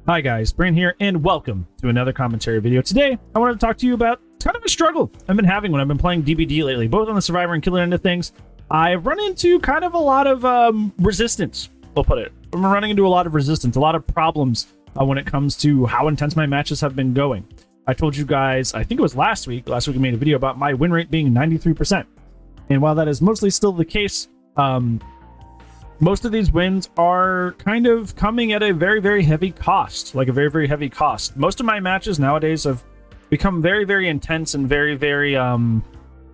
Hi guys, Brain here, and welcome to another commentary video. Today, I wanted to talk to you about kind of a struggle I've been having when I've been playing DBD lately, both on the Survivor and Killer end of things. I've run into kind of a lot of resistance, we'll put it. I'm running into a lot of resistance, a lot of problems when it comes to how intense my matches have been going. I told you guys, I think it was last week I made a video about my win rate being 93%. And while that is mostly still the case, most of these wins are kind of coming at a very, very heavy cost, like a very, very heavy cost. Most of my matches nowadays have become very, very intense and very, very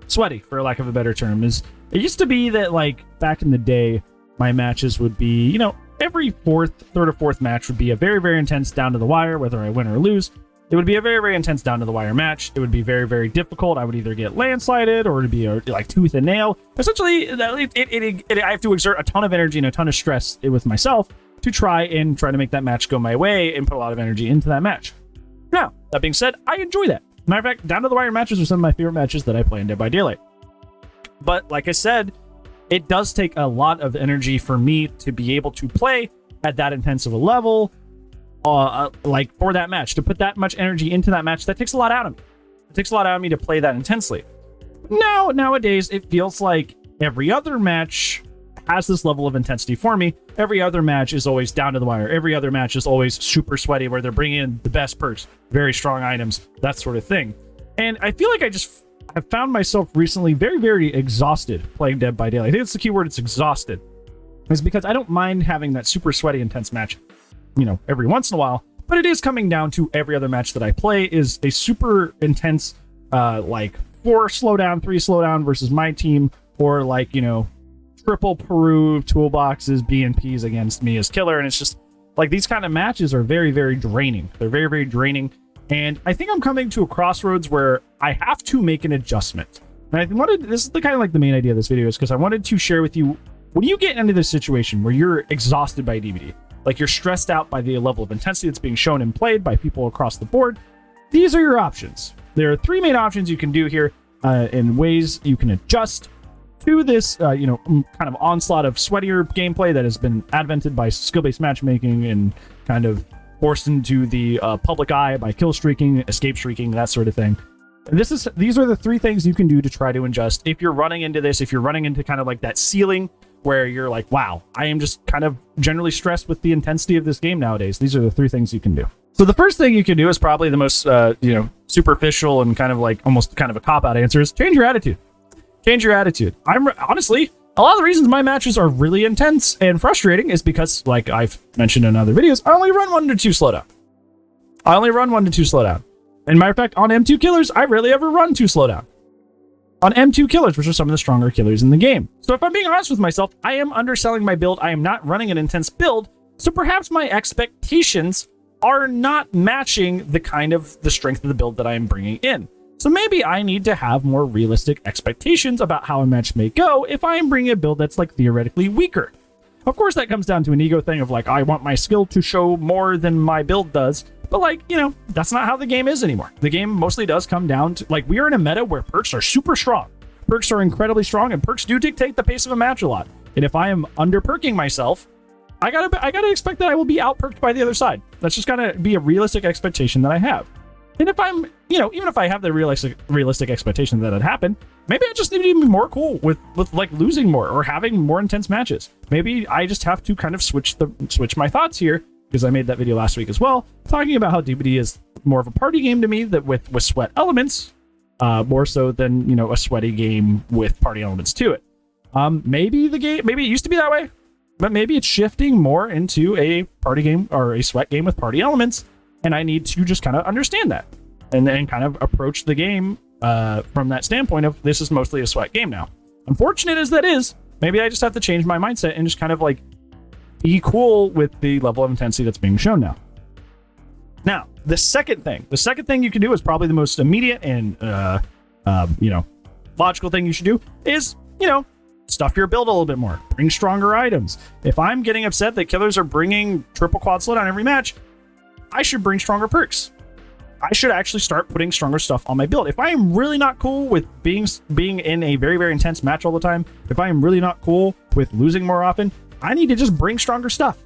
sweaty, for lack of a better term. It used to be that, like, back in the day, my matches would be, you know, every third or fourth match would be a very, very intense down to the wire, whether I win or lose. It would be a very, very intense down to the wire match. It would be very, very difficult. I would either get landslided or it'd be like tooth and nail. Essentially, I have to exert a ton of energy and a ton of stress with myself to try to make that match go my way and put a lot of energy into that match. Now, that being said, I enjoy that. Matter of fact, down to the wire matches are some of my favorite matches that I play in Dead by Daylight. But like I said, it does take a lot of energy for me to be able to play at that intense of a level. Like for that match, to put that much energy into that match, that takes a lot out of me. It takes a lot out of me to play that intensely. Nowadays, it feels like every other match has this level of intensity for me. Every other match is always down to the wire. Every other match is always super sweaty, where they're bringing in the best perks, very strong items, that sort of thing. And I feel like I've found myself recently very, very exhausted playing Dead by Daylight. I think it's the key word, it's exhausted. It's because I don't mind having that super sweaty, intense match, you know, every once in a while, but it is coming down to every other match that I play is a super intense, like 4 slowdown, 3 slowdown versus my team, or like, you know, triple Peru toolboxes, BNPs against me as Killer. And it's just like, these kind of matches are very, very draining. They're very, very draining. And I think I'm coming to a crossroads where I have to make an adjustment. And this is the kind of like the main idea of this video, is because I wanted to share with you, when you get into this situation where you're exhausted by DVD, like you're stressed out by the level of intensity that's being shown and played by people across the board, these are your options. There are 3 main options you can do here, in ways you can adjust to this, you know, kind of onslaught of sweatier gameplay that has been advented by skill-based matchmaking and kind of forced into the public eye by kill streaking, escape streaking, that sort of thing. These are the 3 things you can do to try to adjust if you're running into this, if you're running into kind of like that ceiling where you're like, wow, I am just kind of generally stressed with the intensity of this game nowadays. These are the 3 things you can do. So the first thing you can do is probably the most, you know, superficial and kind of like almost kind of a cop-out answer is change your attitude. Change your attitude. Honestly, a lot of the reasons my matches are really intense and frustrating is because, like I've mentioned in other videos, I only run 1 to 2 slowdown. I only run 1 to 2 slowdown. And matter of fact, on M2 killers, I rarely ever run 2 slowdown. On M2 killers, which are some of the stronger killers in the game. So if I'm being honest with myself, I am underselling my build. I am not running an intense build. So perhaps my expectations are not matching the strength of the build that I am bringing in. So maybe I need to have more realistic expectations about how a match may go if I am bringing a build that's like theoretically weaker. Of course, that comes down to an ego thing of like, I want my skill to show more than my build does. But like, you know, that's not how the game is anymore. The game mostly does come down to, like, we are in a meta where perks are super strong. Perks are incredibly strong, and perks do dictate the pace of a match a lot. And if I am under-perking myself, I gotta expect that I will be out-perked by the other side. That's just gotta be a realistic expectation that I have. And if I'm, you know, even if I have the realistic expectation that it happened, maybe I just need to be more cool with like losing more or having more intense matches. Maybe I just have to kind of switch my thoughts here, because I made that video last week as well, talking about how DBD is more of a party game to me, that with sweat elements, more so than, you know, a sweaty game with party elements to it. Maybe it used to be that way, but maybe it's shifting more into a party game or a sweat game with party elements, and I need to just kind of understand that and then kind of approach the game from that standpoint of, this is mostly a sweat game now. Unfortunate as that is, maybe I just have to change my mindset and just kind of like be cool with the level of intensity that's being shown now. Now, the second thing you can do is probably the most immediate and, you know, logical thing you should do is, you know, stuff your build a little bit more. Bring stronger items. If I'm getting upset that killers are bringing triple quad slowdown every match, I should bring stronger perks. I should actually start putting stronger stuff on my build. If I am really not cool with being in a very, very intense match all the time, if I am really not cool with losing more often, I need to just bring stronger stuff.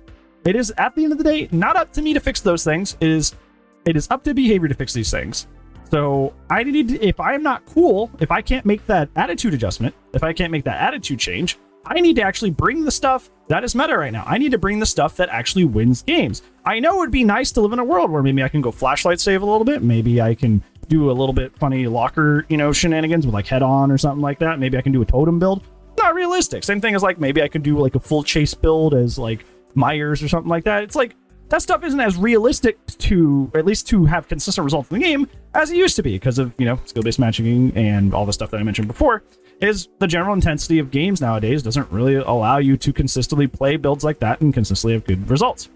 It is, at the end of the day, not up to me to fix those things. It is up to behavior to fix these things. So I need to, if I'm not cool, if I can't make that attitude adjustment, if I can't make that attitude change, I need to actually bring the stuff that is meta right now. I need to bring the stuff that actually wins games. I know it would be nice to live in a world where maybe I can go flashlight save a little bit. Maybe I can do a little bit funny locker, shenanigans with like head on or something like that. Maybe I can do a totem build. Not realistic. Same thing as like maybe I could do like a full chase build as like Myers or something like that. It's like that stuff isn't as realistic to, at least to have consistent results in the game, as it used to be because of, skill-based matching and all the stuff that I mentioned before. Is the general intensity of games nowadays doesn't really allow you to consistently play builds like that and consistently have good results.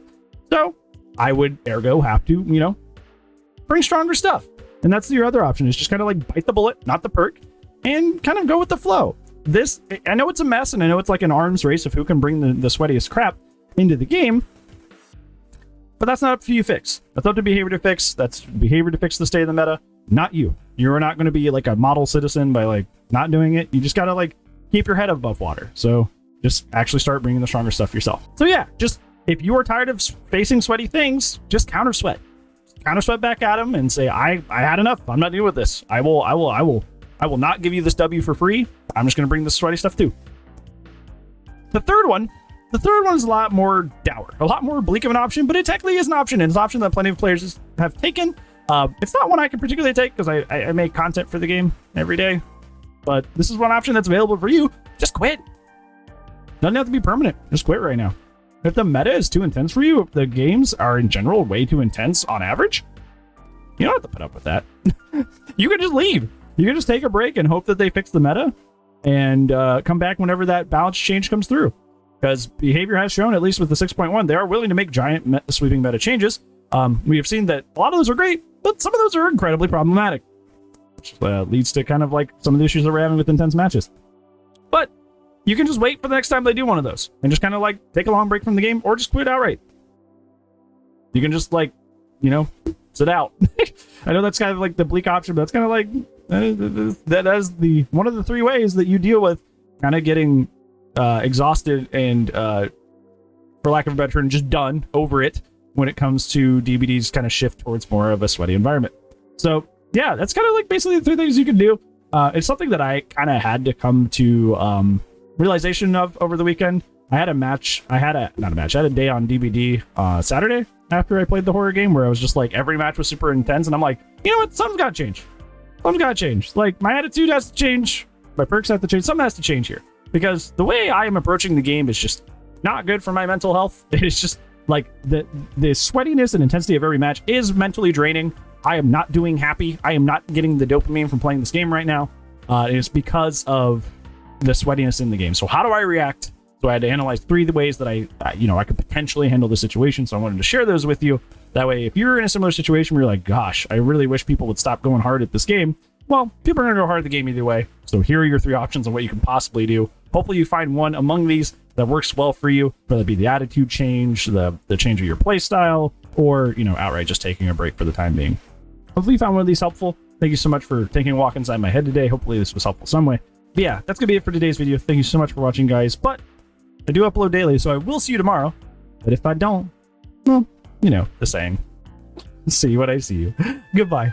So I would ergo have to, bring stronger stuff. And that's your other option, is just kind of like bite the bullet, not the perk, and kind of go with the flow. This, I know it's a mess, and I know it's like an arms race of who can bring the sweatiest crap into the game, but that's not up to you to fix. That's up to behavior to fix. That's behavior to fix the state of the meta, not you. You're not going to be like a model citizen by like not doing it. You just got to like keep your head above water. So just actually start bringing the stronger stuff yourself. So yeah, just if you are tired of facing sweaty things, just counter sweat back at them and say, I had enough. I'm not dealing with this. I will not give you this W for free. I'm just going to bring this sweaty stuff too. The third one is a lot more dour, a lot more bleak of an option, but it technically is an option, and it's an option that plenty of players have taken. It's not one I can particularly take because I make content for the game every day, but this is one option that's available for you. Just quit. Doesn't have to be permanent. Just quit right now. If the meta is too intense for you, if the games are in general way too intense on average, you don't have to put up with that. You can just leave. You can just take a break and hope that they fix the meta and come back whenever that balance change comes through. Because behavior has shown, at least with the 6.1, they are willing to make giant sweeping meta changes. We have seen that a lot of those are great, but some of those are incredibly problematic, which leads to kind of like some of the issues that we're having with intense matches. But you can just wait for the next time they do one of those and just kind of like take a long break from the game or just quit outright. You can just like, sit out. I know that's kind of like the bleak option, but that's kind of like that is the one of the three ways that you deal with kind of getting exhausted and for lack of a better term, just done over it when it comes to DBD's kind of shift towards more of a sweaty environment. So yeah, that's kind of like basically the three things you can do. It's something that I kind of had to come to realization of over the weekend. I had a day on DBD Saturday after I played the horror game where I was just like, every match was super intense, and I'm like, you know what, something's gotta change. Like, my attitude has to change, my perks have to change, something has to change here. Because the way I am approaching the game is just not good for my mental health. It's just like the sweatiness and intensity of every match is mentally draining. I am not doing happy. I am not getting the dopamine from playing this game right now. It's because of the sweatiness in the game. So how do I react? So I had to analyze three ways that I could potentially handle the situation. So I wanted to share those with you. That way, if you're in a similar situation where you're like, gosh, I really wish people would stop going hard at this game. Well, people are going to go hard at the game either way. So here are your three options on what you can possibly do. Hopefully you find one among these that works well for you, whether it be the attitude change, the change of your play style, or, outright just taking a break for the time being. Hopefully you found one of these helpful. Thank you so much for taking a walk inside my head today. Hopefully this was helpful some way. But yeah, that's going to be it for today's video. Thank you so much for watching, guys. But I do upload daily, so I will see you tomorrow. But if I don't, well, the saying. See you when I see you. Goodbye.